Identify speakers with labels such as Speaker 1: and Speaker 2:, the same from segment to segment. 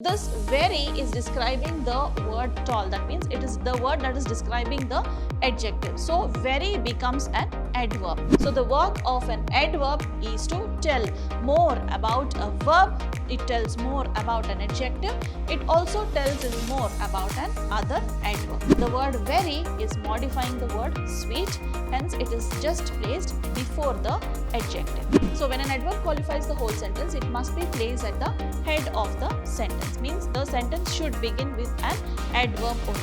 Speaker 1: This very is describing the word tall. That means it is the word that is describing the adjective. So very becomes an adverb. So the work of an adverb is to tell more about a verb. It tells more about an adjective. It also tells us more about an other adverb. The word very is modifying the word sweet. Hence it is just placed before the adjective. So when an adverb qualifies the whole sentence, it must be placed at the head of the sentence. Means the sentence should begin with an adverb only.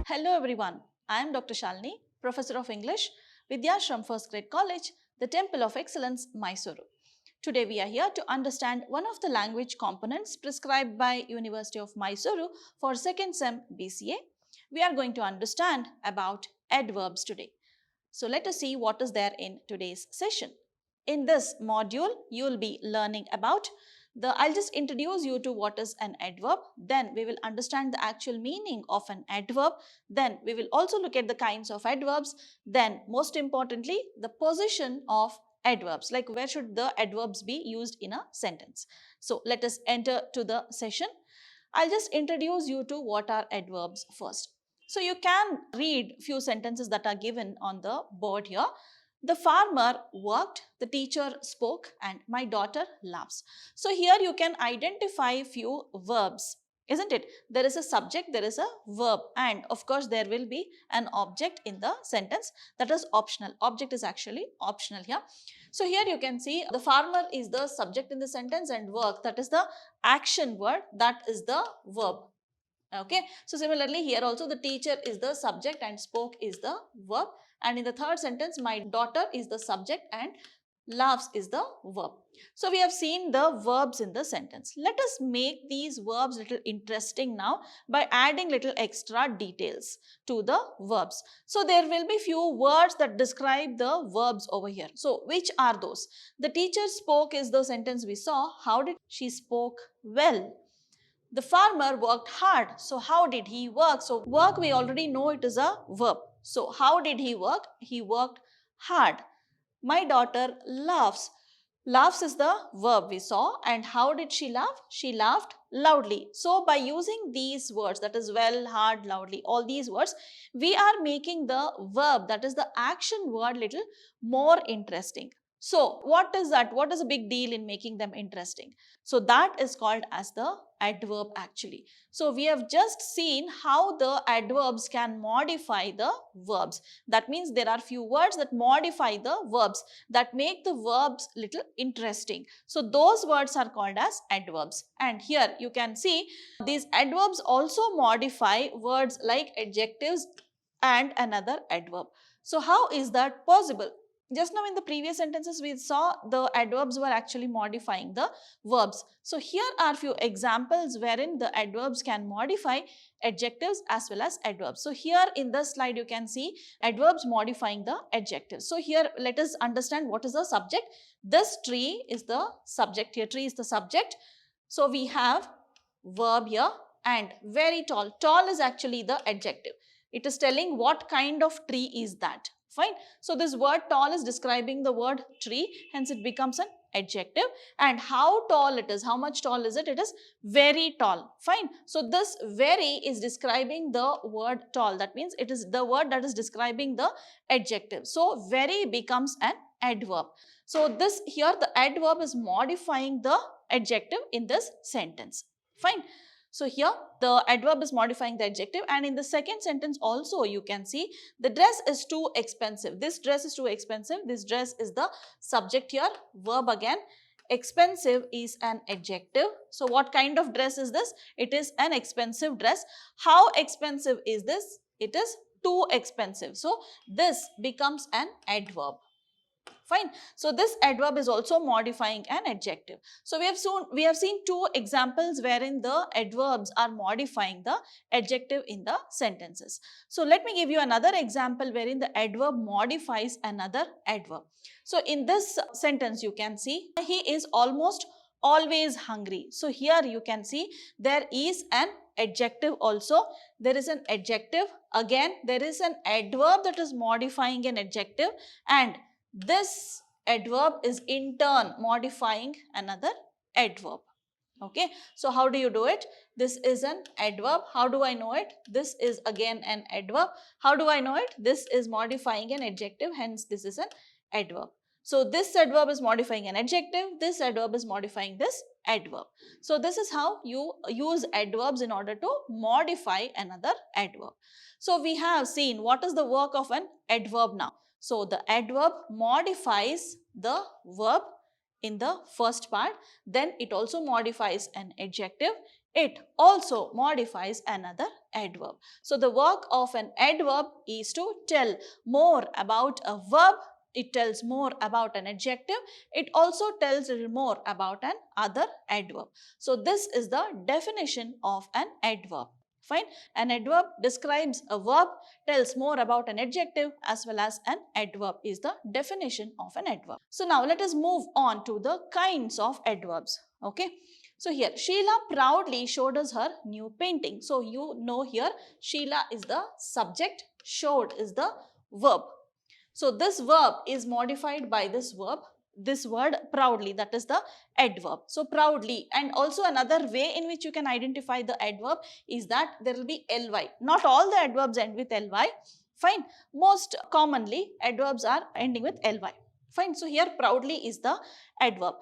Speaker 1: Hello everyone, I am Dr. Shalini, Professor of English, Vidhyaashram First Grade College, the Temple of Excellence, MYSURU. Today we are here to understand one of the language components prescribed by University of Mysuru for 2nd Sem B.Ca. We are going to understand about adverbs today. So let us see what is there in today's session. In this module, you will be learning about I'll just introduce you to what is an adverb. Then we will understand the actual meaning of an adverb. Then we will also look at the kinds of adverbs. Then most importantly, the position of adverbs, like where should the adverbs be used in a sentence. So let us enter to the session. I'll just introduce you to what are adverbs first. So you can read few sentences that are given on the board here. The farmer worked, the teacher spoke, and my daughter laughs. So here you can identify few verbs, isn't it? There is a subject, there is a verb, and of course there will be an object in the sentence. That is optional. Object is actually optional here. So here you can see the farmer is the subject in the sentence and work, that is the action word, that is the verb. Okay, so similarly here also the teacher is the subject and spoke is the verb, and in the third sentence my daughter is the subject and laughs is the verb. So we have seen the verbs in the sentence. Let us make these verbs little interesting now by adding little extra details to the verbs. So there will be few words that describe the verbs over here. So which are those? The teacher spoke is the sentence we saw. How did she spoke? Well. The farmer worked hard. So how did he work? So work, we already know it is a verb. So how did he work? He worked hard. My daughter laughs. Laughs is the verb we saw. And how did she laugh? She laughed loudly. So by using these words, that is well, hard, loudly, all these words, we are making the verb, that is the action word, little more interesting. So what is that? What is a big deal in making them interesting? So that is called as the adverb actually. So we have just seen how the adverbs can modify the verbs. That means there are few words that modify the verbs, that make the verbs little interesting. So those words are called as adverbs. And here you can see these adverbs also modify words like adjectives and another adverb. So how is that possible? Just now in the previous sentences we saw the adverbs were actually modifying the verbs. So here are few examples wherein the adverbs can modify adjectives as well as adverbs. So here in this slide you can see adverbs modifying the adjectives. So here let us understand what is the subject. This tree is the subject here. Tree is the subject. So we have verb here and very tall. Tall is actually the adjective. It is telling what kind of tree is that. Fine. So this word tall is describing the word tree, hence it becomes an adjective. And how tall it is, how much tall is it? It is very tall. Fine. So this very is describing the word tall. That means it is the word that is describing the adjective. So very becomes an adverb. So this here the adverb is modifying the adjective in this sentence. Fine. So here the adverb is modifying the adjective, and in the second sentence also you can see the dress is too expensive. This dress is too expensive. This dress is the subject here, verb again. Expensive is an adjective. So what kind of dress is this? It is an expensive dress. How expensive is this? It is too expensive. So this becomes an adverb. Fine. So this adverb is also modifying an adjective. So we have seen two examples wherein the adverbs are modifying the adjective in the sentences. So let me give you another example wherein the adverb modifies another adverb. So in this sentence you can see he is almost always hungry. So here you can see there is an adjective also. There is an adjective. Again there is an adverb that is modifying an adjective, and this adverb is in turn modifying another adverb. Okay, so how do you do it? This is an adverb. How do I know it? This is again an adverb. How do I know it? This is modifying an adjective, hence this is an adverb. So this adverb is modifying an adjective, this adverb is modifying this adverb. So this is how you use adverbs in order to modify another adverb. So we have seen what is the work of an adverb now. So the adverb modifies the verb in the first part, then it also modifies an adjective, it also modifies another adverb. So the work of an adverb is to tell more about a verb, it tells more about an adjective, it also tells more about an other adverb. So this is the definition of an adverb. Fine. An adverb describes a verb, tells more about an adjective as well as an adverb is the definition of an adverb. So now let us move on to the kinds of adverbs. Okay. So here Sheila proudly showed us her new painting. So you know here Sheila is the subject, showed is the verb. So this verb is modified by this verb, this word proudly, that is the adverb. So proudly, and also another way in which you can identify the adverb is that there will be ly. Not all the adverbs end with ly. Fine. Most commonly adverbs are ending with ly. Fine. So here proudly is the adverb.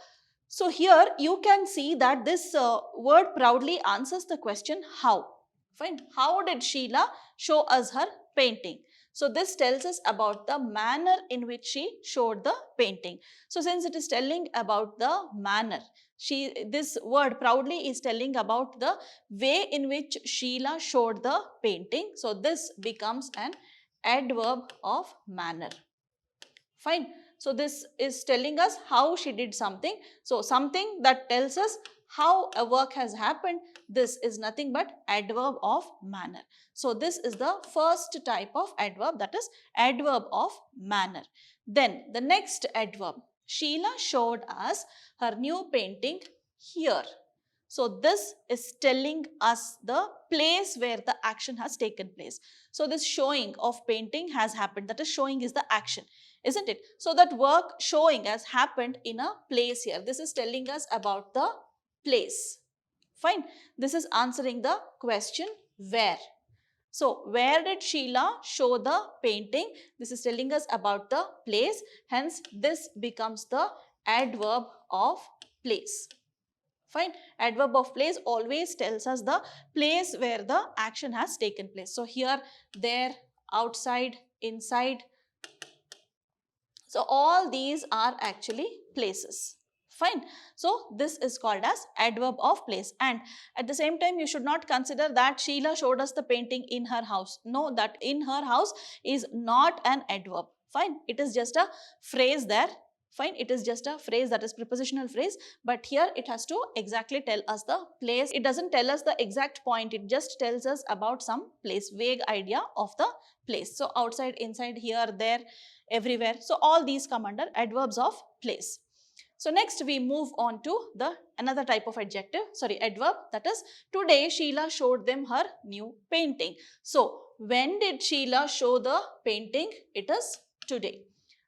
Speaker 1: So here you can see that this word proudly answers the question how. Fine. How did Sheila show us her painting? So this tells us about the manner in which she showed the painting. So since it is telling about the manner, this word proudly is telling about the way in which Sheila showed the painting. So this becomes an adverb of manner. Fine. So this is telling us how she did something. So something that tells us how a work has happened, this is nothing but adverb of manner. So this is the first type of adverb, that is adverb of manner. Then the next adverb, Sheila showed us her new painting here. So this is telling us the place where the action has taken place. So this showing of painting has happened, that is showing is the action, isn't it? So that work showing has happened in a place here. This is telling us about the place. Fine. This is answering the question where. So where did Sheila show the painting? This is telling us about the place. Hence this becomes the adverb of place. Fine. Adverb of place always tells us the place where the action has taken place. So here, there, outside, inside. So all these are actually places. Fine. So this is called as adverb of place, and at the same time you should not consider that Sheila showed us the painting in her house. No, that in her house is not an adverb. Fine. It is just a phrase there. Fine. It is just a phrase, that is prepositional phrase, but here it has to exactly tell us the place. It doesn't tell us the exact point. It just tells us about some place, vague idea of the place. So outside, inside, here, there, everywhere. So all these come under adverbs of place. So next we move on to the another type of adverb, that is today Sheila showed them her new painting. So when did Sheila show the painting? It is today.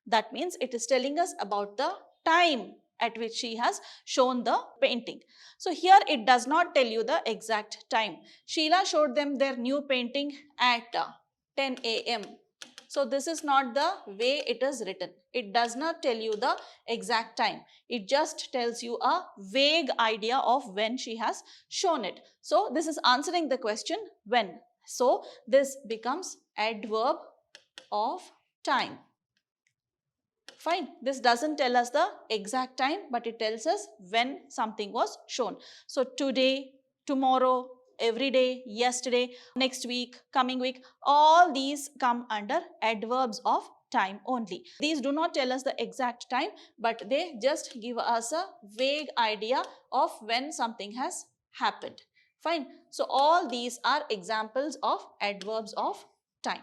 Speaker 1: That means it is telling us about the time at which she has shown the painting. So here it does not tell you the exact time. Sheila showed them their new painting at 10 a.m. So this is not the way it is written. It does not tell you the exact time. It just tells you a vague idea of when she has shown it. So this is answering the question when. So this becomes adverb of time. Fine. This doesn't tell us the exact time, but it tells us when something was shown. So today, tomorrow, every day, yesterday, next week, coming week, all these come under adverbs of time only. These do not tell us the exact time, but they just give us a vague idea of when something has happened. Fine. So all these are examples of adverbs of time.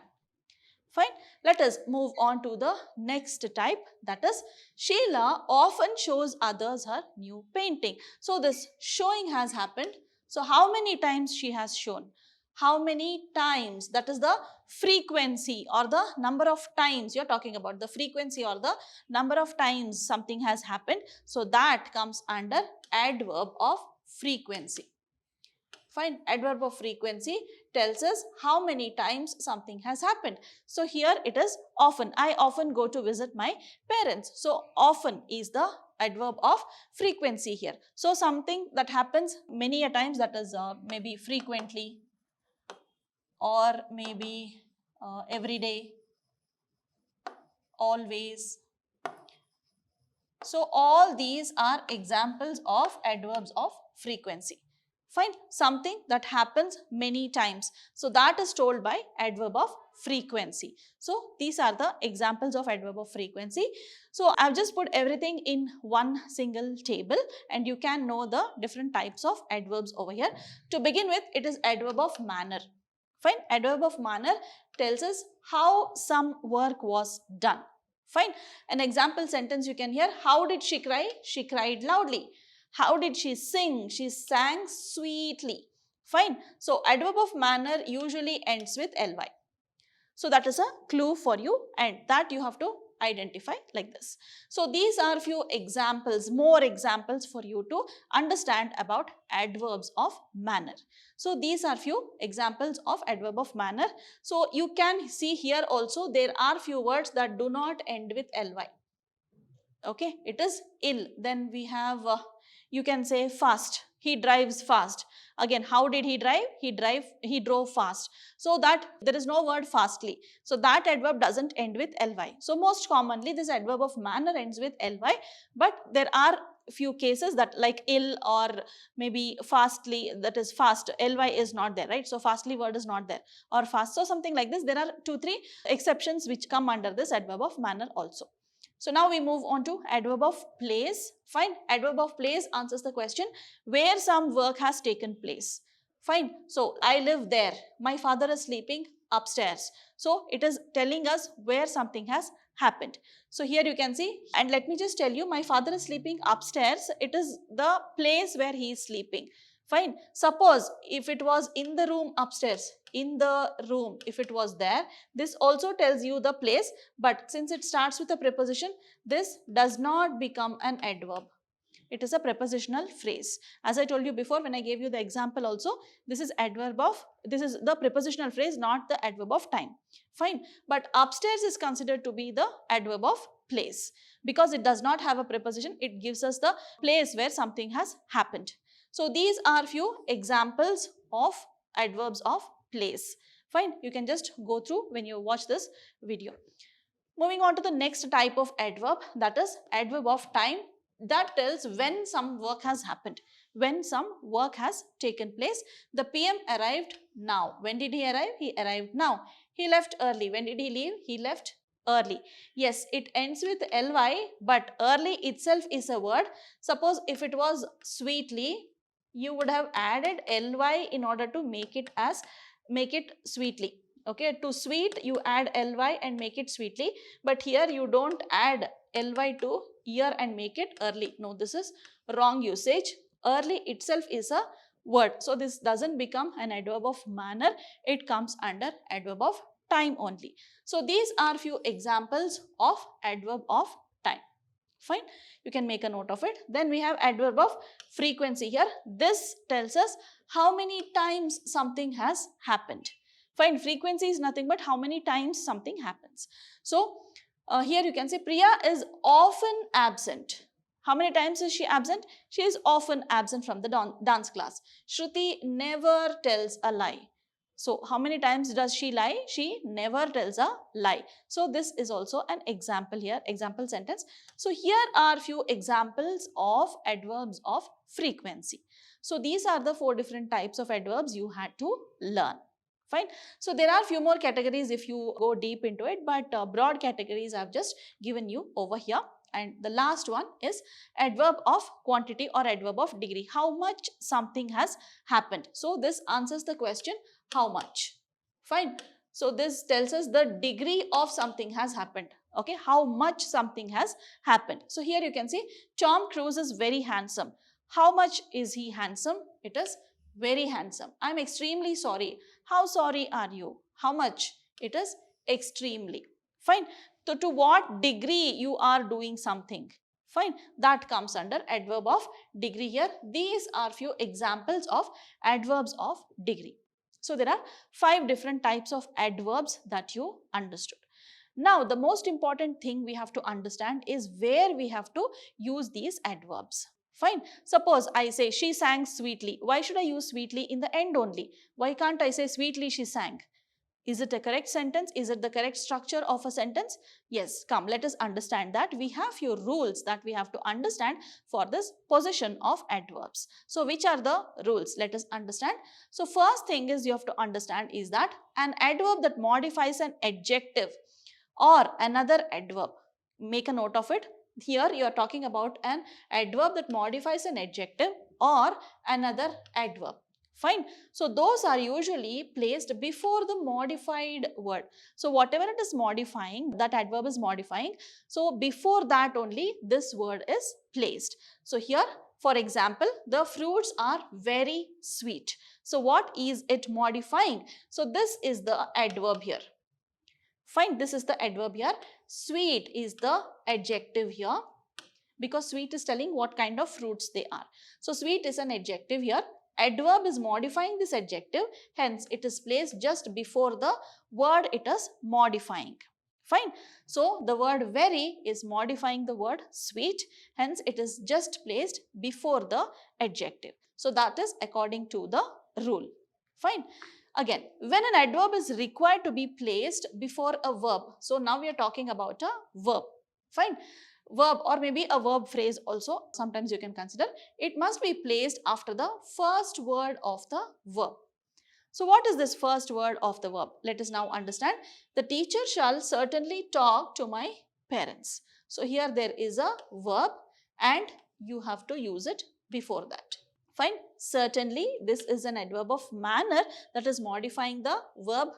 Speaker 1: Fine. Let us move on to the next type, that is Sheila often shows others her new painting. So this showing has happened. So how many times she has shown? how many times, that is the frequency or the number of times you are talking about, the frequency or the number of times something has happened. So that comes under adverb of frequency. Fine, adverb of frequency tells us how many times something has happened. So here it is often. I often go to visit my parents. So often is the adverb of frequency here. So something that happens many a times, that is maybe frequently or maybe every day, always. So all these are examples of adverbs of frequency. Fine, something that happens many times. So that is told by adverb of frequency. So these are the examples of adverb of frequency. So I've just put everything in one single table and you can know the different types of adverbs over here. To begin with, it is adverb of manner. Fine, adverb of manner tells us how some work was done. Fine, an example sentence you can hear, how did she cry? She cried loudly. How did she sing? She sang sweetly. Fine, so adverb of manner usually ends with ly. So that is a clue for you and that you have to identify like this. So these are few examples, more examples for you to understand about adverbs of manner. So these are few examples of adverb of manner. So you can see here also there are few words that do not end with ly. Okay, it is ill. Then we have, you can say fast. He drives fast. Again, how did he drive? He drove fast. So that there is no word fastly. So that adverb doesn't end with ly. So most commonly this adverb of manner ends with ly. But there are few cases that like ill or maybe fastly, that is fast, ly is not there, right? So fastly word is not there or fast. So something like this. There are 2-3 exceptions which come under this adverb of manner also. So now we move on to adverb of place. Fine, adverb of place answers the question where some work has taken place. Fine, so I live there. My father is sleeping upstairs. So it is telling us where something has happened. So here you can see, and let me just tell you, my father is sleeping upstairs. It is the place where he is sleeping. Fine, suppose if it was in the room upstairs, in the room, if it was there, this also tells you the place, but since it starts with a preposition, this does not become an adverb. It is a prepositional phrase. As I told you before when I gave you the example also, this is the prepositional phrase, not the adverb of time. Fine, but upstairs is considered to be the adverb of place because it does not have a preposition. It gives us the place where something has happened. So these are few examples of adverbs of place. Fine, you can just go through when you watch this video. Moving on to the next type of adverb, that is adverb of time. That tells when some work has happened, when some work has taken place. The PM arrived now. When did he arrive? He arrived now. He left early. When did he leave? He left early. Yes, it ends with ly, but early itself is a word. Suppose if it was sweetly, you would have added ly in order to make it sweetly. Okay, to sweet you add ly and make it sweetly, but here you don't add ly to year and make it early. No, this is wrong usage. Early itself is a word, so this doesn't become an adverb of manner. It comes under adverb of time only. So these are few examples of adverb of time. Fine, you can make a note of it. Then we have adverb of frequency here. This tells us how many times something has happened. Fine, frequency is nothing but how many times something happens. So here you can say Priya is often absent. How many times is she absent? She is often absent from the dance class. Shruti never tells a lie. So how many times does she lie? She never tells a lie. So this is also an example here, example sentence. So here are few examples of adverbs of frequency. So these are the 4 different types of adverbs you had to learn. Fine. So there are few more categories if you go deep into it, but broad categories I've just given you over here. And the last one is adverb of quantity or adverb of degree. How much something has happened. So this answers the question how much. Fine. So this tells us the degree of something has happened. Okay, how much something has happened. So here you can see Tom Cruise is very handsome. How much is he handsome? It is Very handsome. I'm extremely sorry. How sorry are you? How much? It is extremely. Fine. So to what degree you are doing something? Fine. That comes under adverb of degree here. These are few examples of adverbs of degree. So there are 5 different types of adverbs that you understood. Now, the most important thing we have to understand is where we have to use these adverbs. Fine. Suppose I say she sang sweetly. Why should I use sweetly in the end only? Why can't I say sweetly she sang? Is it a correct sentence? Is it the correct structure of a sentence? Yes. Come, let us understand that. We have few rules that we have to understand for this position of adverbs. So, which are the rules? Let us understand. So, first thing is you have to understand is that an adverb that modifies an adjective or another adverb. Make a note of it. Here you are talking about an adverb that modifies an adjective or another adverb. Fine. So those are usually placed before the modified word. So whatever it is modifying, that adverb is modifying. So before that only this word is placed. So here, for example, the fruits are very sweet. So what is it modifying? So this is the adverb here. Fine, this is the adverb here. Sweet is the adjective here because sweet is telling what kind of fruits they are. So sweet is an adjective here. Adverb is modifying this adjective, hence it is placed just before the word it is modifying. Fine. So the word very is modifying the word sweet, hence it is just placed before the adjective. So that is according to the rule. Fine. Again, when an adverb is required to be placed before a verb, so now we are talking about a verb. Fine. Verb or maybe a verb phrase also, sometimes you can consider, it must be placed after the first word of the verb. So what is this first word of the verb? Let us now understand. The teacher shall certainly talk to my parents. So here there is a verb and you have to use it before that. Fine. Certainly, this is an adverb of manner that is modifying the verb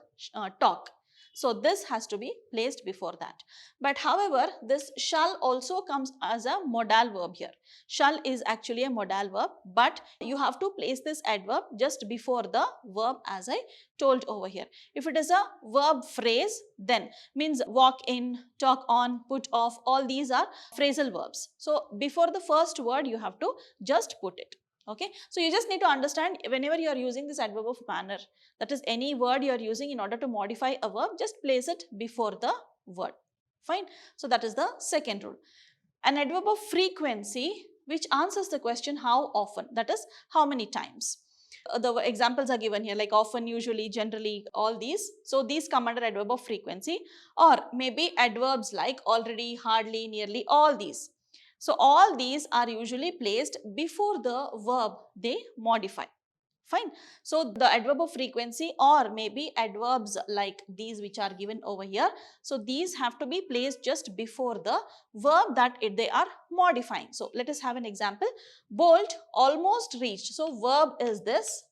Speaker 1: talk. So this has to be placed before that. But however, this shall also comes as a modal verb here. Shall is actually a modal verb, but you have to place this adverb just before the verb as I told over here. If it is a verb phrase, then means walk in, talk on, put off, all these are phrasal verbs. So before the first word, you have to just put it. Okay, so you just need to understand whenever you are using this adverb of manner, that is any word you are using in order to modify a verb, just place it before the word. Fine. So that is the second rule. An adverb of frequency which answers the question how often, that is how many times. The examples are given here like often, usually, generally, all these. So these come under adverb of frequency, or maybe adverbs like already, hardly, nearly, all these. So all these are usually placed before the verb they modify. Fine. So the adverb of frequency or maybe adverbs like these which are given over here. So these have to be placed just before the verb that they are modifying. So let us have an example. Bolt almost reached. So verb is this.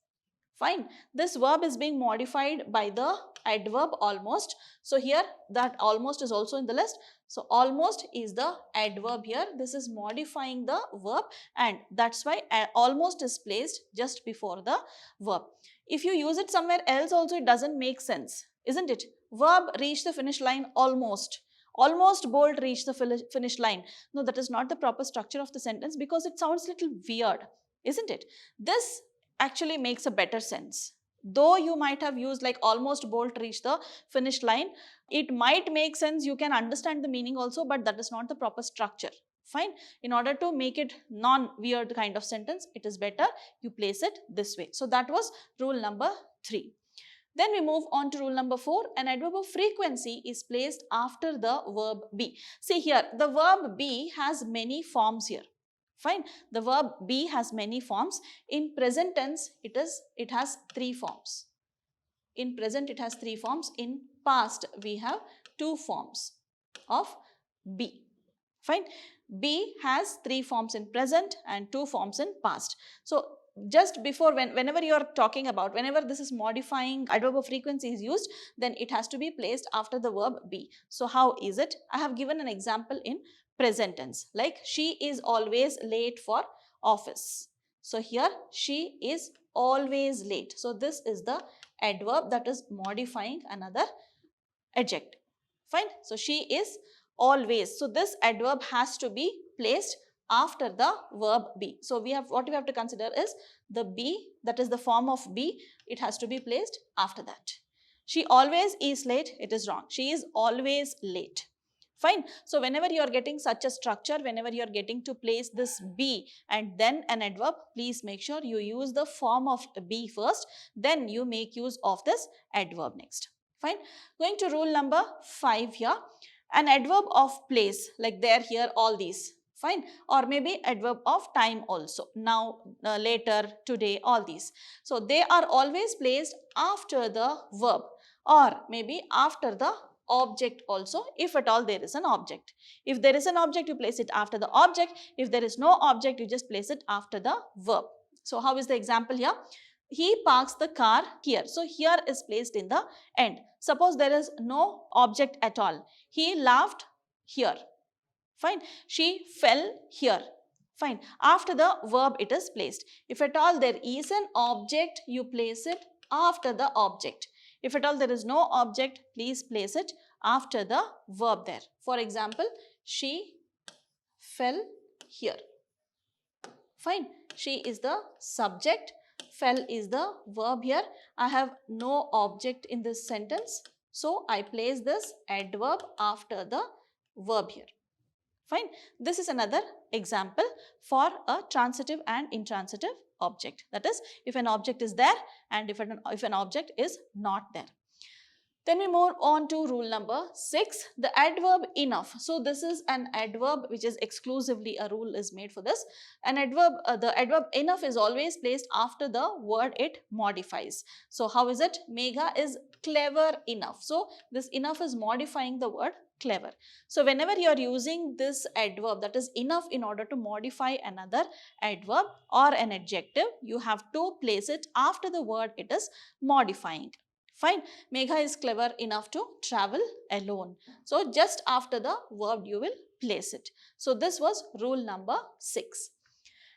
Speaker 1: Fine. This verb is being modified by the adverb almost. So here that almost is also in the list. So almost is the adverb here. This is modifying the verb and that's why almost is placed just before the verb. If you use it somewhere else also, it doesn't make sense, isn't it? Verb reach the finish line almost. Almost Bolt reached the finish line. No, that is not the proper structure of the sentence because it sounds a little weird, isn't it? This actually makes a better sense. Though you might have used like almost Bolt reached the finish line, it might make sense, you can understand the meaning also, but that is not the proper structure. Fine. In order to make it non-weird kind of sentence, it is better you place it this way. So that was rule number 3. Then we move on to rule number 4. An adverb of frequency is placed after the verb be. See here, the verb be has many forms here. Fine. The verb be has many forms. In present tense, it has 3 forms. In present, it has 3 forms. In past, we have 2 forms of be. Fine. Be has 3 forms in present and 2 forms in past. So just before, whenever you are talking about, whenever this is modifying adverb of frequency is used, then it has to be placed after the verb be. So how is it? I have given an example in present tense, like she is always late for office. So here she is always late. So this is the adverb that is modifying another adjective. Fine. So she is always. So this adverb has to be placed after the verb be. So what we have to consider is the be, that is the form of be, it has to be placed after that. She always is late, it is wrong. She is always late. Fine. So whenever you are getting such a structure, whenever you are getting to place this be and then an adverb, please make sure you use the form of be first, then you make use of this adverb next. Fine. Going to rule number 5 here. An adverb of place, like there, here, all these. Fine. Or maybe adverb of time also. Now, later, today, all these. So they are always placed after the verb or maybe after the object also, if at all there is an object. If there is an object, you place it after the object. If there is no object, you just place it after the verb. So how is the example here? He parks the car here. So here is placed in the end. Suppose there is no object at all. He laughed here. Fine. She fell here. Fine. After the verb it is placed. If at all there is an object, you place it after the object. If at all there is no object, please place it after the verb there. For example, she fell here. Fine. She is the subject. Fell is the verb here. I have no object in this sentence. So I place this adverb after the verb here. Fine. This is another example for a transitive and intransitive object. That is, if an object is there and if an object is not there. Then we move on to rule number 6, the adverb enough. So this is an adverb which is exclusively a rule is made for this. An adverb, the adverb enough is always placed after the word it modifies. So how is it? Megha is clever enough. So this enough is modifying the word clever. So whenever you are using this adverb, that is enough, in order to modify another adverb or an adjective, you have to place it after the word it is modifying. Fine. Megha is clever enough to travel alone. So just after the verb you will place it. So this was rule number 6.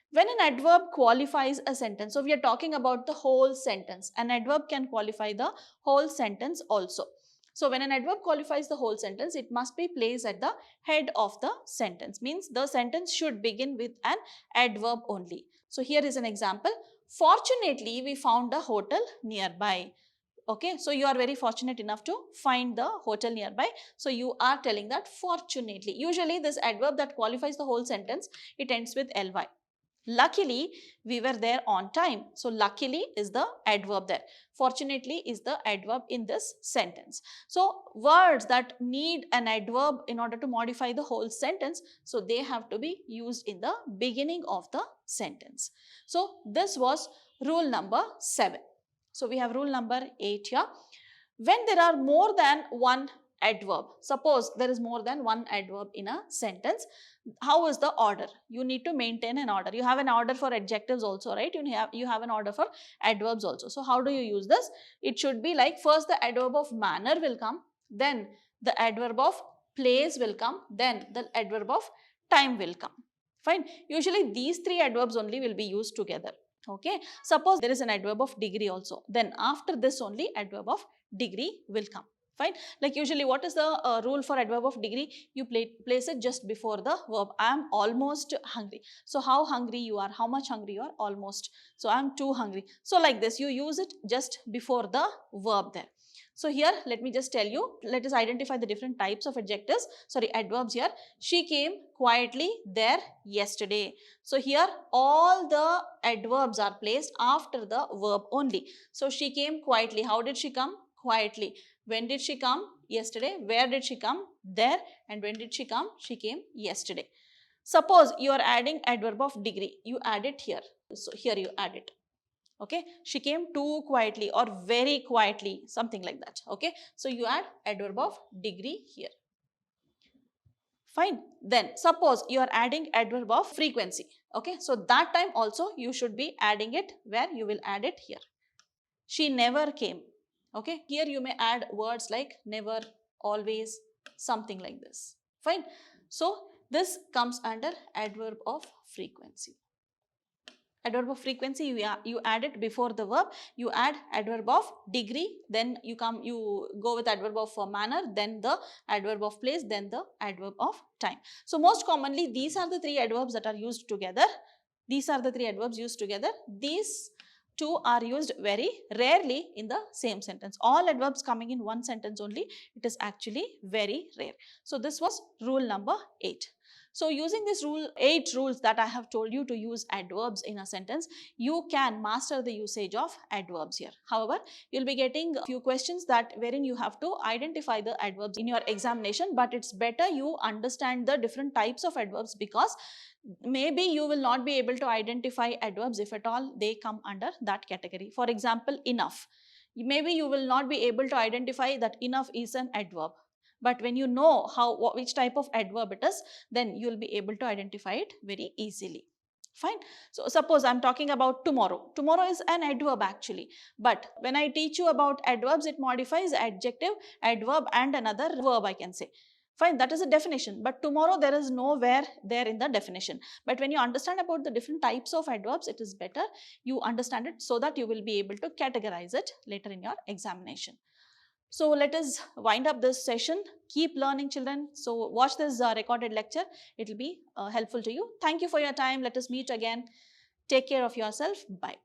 Speaker 1: When an adverb qualifies a sentence, so we are talking about the whole sentence. An adverb can qualify the whole sentence also. So when an adverb qualifies the whole sentence, it must be placed at the head of the sentence. Means the sentence should begin with an adverb only. So here is an example. Fortunately, we found a hotel nearby. Okay, so you are very fortunate enough to find the hotel nearby. So you are telling that fortunately. Usually this adverb that qualifies the whole sentence, it ends with ly. Luckily, we were there on time. So luckily is the adverb there. Fortunately is the adverb in this sentence. So words that need an adverb in order to modify the whole sentence, so they have to be used in the beginning of the sentence. So this was rule number 7. So we have rule number 8 here. When there are more than one adverb, suppose there is more than one adverb in a sentence, how is the order? You need to maintain an order. You have an order for adjectives also, right? You have an order for adverbs also. So how do you use this? It should be like, first the adverb of manner will come, then the adverb of place will come, then the adverb of time will come. Fine. Usually these 3 adverbs only will be used together. Okay. Suppose there is an adverb of degree also. Then after this only adverb of degree will come. Fine. Like usually what is the rule for adverb of degree? You place it just before the verb. I am almost hungry. So how hungry you are? How much hungry you are? Almost. So I am too hungry. So like this, you use it just before the verb there. So here, let me just tell you, let us identify the different types of adverbs here. She came quietly there yesterday. So here, all the adverbs are placed after the verb only. So she came quietly. How did she come? Quietly. When did she come? Yesterday. Where did she come? There. And when did she come? She came yesterday. Suppose you are adding adverb of degree. You add it here. So here you add it. Okay, she came too quietly or very quietly, something like that. Okay, so you add adverb of degree here. Fine. Then suppose you are adding adverb of frequency. Okay, so that time also you should be adding it where you will add it here. She never came. Okay, here you may add words like never, always, something like this. Fine. So this comes under adverb of frequency. Adverb of frequency, you add it before the verb. You add adverb of degree, then you go with adverb of manner, then the adverb of place, then the adverb of time. So most commonly these are the three adverbs that are used together. These are the three adverbs used together. These two are used very rarely in the same sentence. All adverbs coming in one sentence only, it is actually very rare. So this was rule number 8. So using this 8 rules that I have told you to use adverbs in a sentence, you can master the usage of adverbs here. However, you'll be getting a few questions that wherein you have to identify the adverbs in your examination, but it's better you understand the different types of adverbs, because maybe you will not be able to identify adverbs if at all they come under that category. For example, enough. Maybe you will not be able to identify that enough is an adverb. But when you know which type of adverb it is, then you will be able to identify it very easily. Fine. So suppose I'm talking about tomorrow. Tomorrow is an adverb actually. But when I teach you about adverbs, it modifies adjective, adverb and another verb, I can say. Fine, that is a definition. But tomorrow there is nowhere there in the definition. But when you understand about the different types of adverbs, it is better you understand it so that you will be able to categorize it later in your examination. So let us wind up this session. Keep learning, children. So watch this recorded lecture. It will be helpful to you. Thank you for your time. Let us meet again. Take care of yourself. Bye.